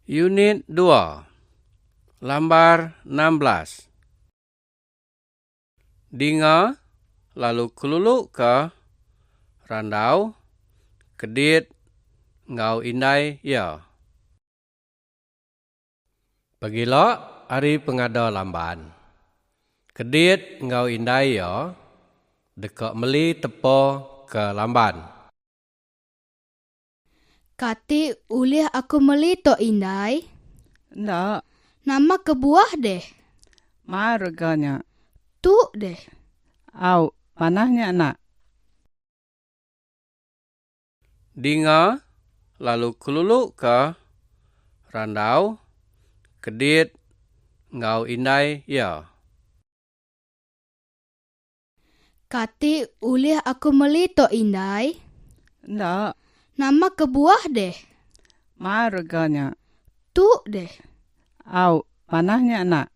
Unit 2, lambar 16. Dinga, lalu keluluk ke, randau, kedit, ngau indai ya. Pagilo, hari pengada lamban. Kedit, ngau indai ya, dekak meli tepo ke lamban. Kati ulih aku meli tok indai. Ndak, Nama kebuah deh. marganya. Tu deh. Au, panahnya nak. Dinga, lalu keluluk ke, randau, kedit, ngau indai ya. Kati ulih aku meli tok indai. Ndak, Nama kebuah deh. marganya. Tu deh. Au, panahnya nak.